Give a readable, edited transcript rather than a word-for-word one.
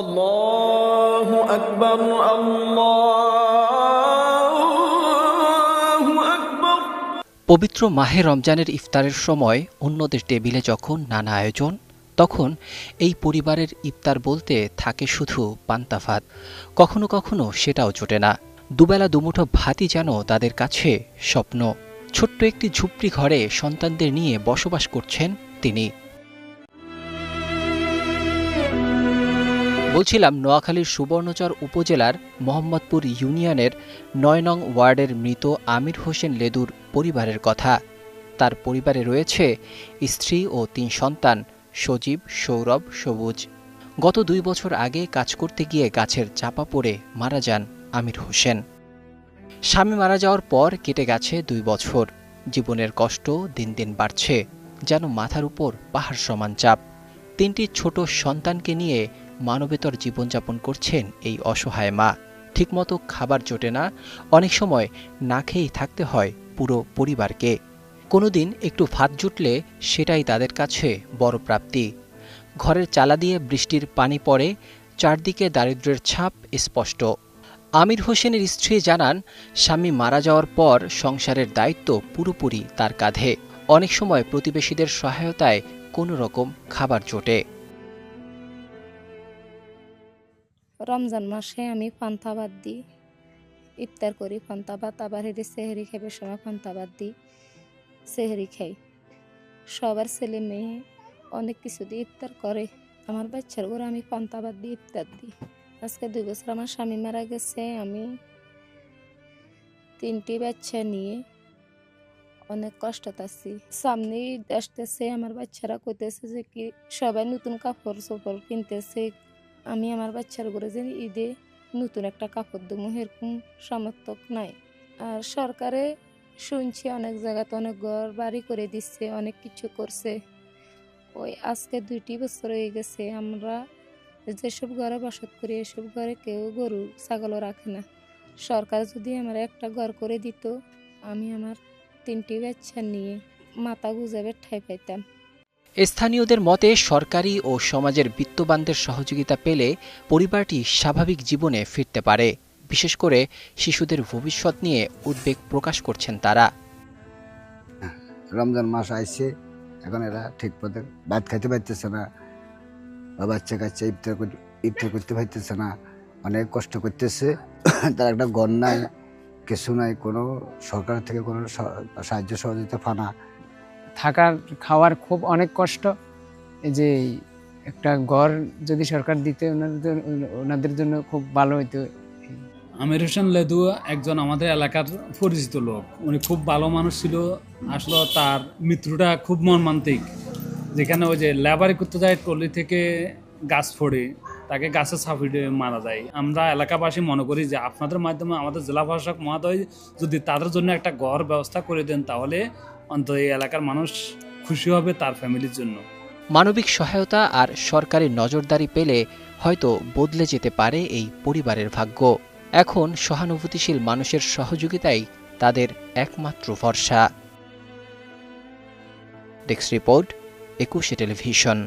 আল্লাহু আকবার, আল্লাহু আকবার। পবিত্র মাহে রমজানের ইফতারের সময় অন্যদের টেবিলে যখন নানা আয়োজন, তখন এই পরিবারের ইফতার বলতে থাকে শুধু পান্তা ভাত। কখনো কখনো সেটাও জোটে না। দুবেলা দুমুঠো ভাতই যেন তাদের কাছে স্বপ্ন। ছোট্ট একটি ঝুপড়ি ঘরে সন্তানদের নিয়ে বসবাস করছেন তিনি। বলছিলাম নোয়াখালীর সুবর্ণচর উপজেলার মোহাম্মদপুর ইউনিয়নের ৯ নং ওয়ার্ডের মৃত আমির হোসেন লেদুর পরিবারের কথা। তার পরিবারে রয়েছে স্ত্রী ও ৩ সন্তান সজীব, সৌরভ, সবুজ। গত ২ বছর আগে কাজ করতে গিয়ে গাছের চাপা পড়ে মারা যান আমির হোসেন। স্বামী মারা যাওয়ার পর কেটে গেছে ২ বছর। জীবনের কষ্ট দিন দিন বাড়ছে, যেন মাথার উপর পাহাড় সমান চাপ। ৩টি ছোট সন্তানকে নিয়ে মানবেতর জীবনযাপন করছেন এই অসহায় মা। ঠিকমতো খাবার জোটে না, অনেক সময় না খেয়েই থাকতে হয় পুরো পরিবারকে। কোনোদিন একটু ভাত জুটলে সেটাই তাদের কাছে বড় প্রাপ্তি। ঘরের চালা দিয়ে বৃষ্টির পানি পড়ে, চারদিকে দারিদ্র্যের ছাপ স্পষ্ট। আমির হোসেনের স্ত্রী জানান, স্বামী মারা যাওয়ার পর সংসারের দায়িত্ব পুরোপুরি তার কাঁধে। অনেক সময় প্রতিবেশীদের সহায়তায় কোনো রকম খাবার জোটে। রমজান মাসে আমি পান্তা ভাত দিই, ইফতার করি পান্তা ভাত, আবার হেঁটে সেহরি খাবার সময় পান্তা ভাত দিই, সেহরি খাই। সবার ছেলে মেয়ে অনেক কিছু দিয়ে ইফতার করে। আমার বাচ্চার ঘরে আমি পান্তা ভাত দিয়ে ইফতার দিই। আজকে ২ বছর আমার স্বামী মারা গেছে। আমি ৩টি বাচ্চা নিয়ে অনেক কষ্টতে আছি। সামনেই আসতেছে, আমার বাচ্চারা কইতেছে যে কি সবাই নতুন কাপড় চোপড় কিনতেছে। আমি আমার বাচ্চার ঘরে যে ঈদে নতুন একটা কাপড় দেবো এরকম সামর্থ্য নাই। আর সরকারে শুনছি অনেক জায়গাতে অনেক ঘর বাড়ি করে দিচ্ছে, অনেক কিছু করছে। ওই আজকে ২টি বছর হয়ে গেছে আমরা যেসব ঘরে বসত করি এসব ঘরে কেউ গরু ছাগলও রাখে না। সরকার যদি আমার একটা ঘর করে দিত, আমি আমার ৩টি বাচ্চা নিয়ে মাথা গুজাবে ঠাঁই পাইতাম। স্থানীয়দের মতে সরকারি ও সমাজের বিত্তবানদের সহযোগিতা পেলে পরিবারটি স্বাভাবিক জীবনে ফিরতে পারে। বিশেষ করে শিশুদের ভবিষ্যৎ নিয়ে উদ্বেগ প্রকাশ করছেন তারা। রমজান মাস আইছে, এখন এরা ঠিক পথে ভাত খাইতে পারতেছে না, বা বাচ্চা কাচ্চা ইফতার করতে পারতেছে না, অনেক কষ্ট করতেছে। তার একটা ঘর নাই, কিছু নাই, কোনো সরকার থেকে কোনো সাহায্য সহযোগিতা পানা। থাকার খাওয়ার খুব অনেক কষ্ট। এই যে একটা ঘর যদি সরকার দিতে ওনাদের জন্য খুব ভালো হইতো। আমির হোসেন লেদু একজন আমাদের এলাকার পরিচিত লোক, উনি খুব ভালো মানুষ ছিল। আসলে তার মৃত্যুটা খুব মর্মান্তিক। যেখানে ওই যে লেবারি করতে যায়, টলি থেকে গাছ ফোড়ে, তাকে গাছে চাপিয়ে মারা যায়। আমরা এলাকাবাসী মনে করি যে আপনাদের মাধ্যমে আমাদের জেলা প্রশাসক মহোদয় যদি তাদের জন্য একটা ঘর ব্যবস্থা করে দেন, তাহলে অন্তত এই এলাকার মানুষ খুশি হবে তার ফ্যামিলির জন্য। মানবিক সহায়তা আর সরকারি নজরদারি পেলে হয়তো বদলে যেতে পারে এই পরিবারের ভাগ্য। এখন সহানুভূতিশীল মানুষের সহযোগিতাই তাদের একমাত্র ভরসা। Desk report, ২১ television.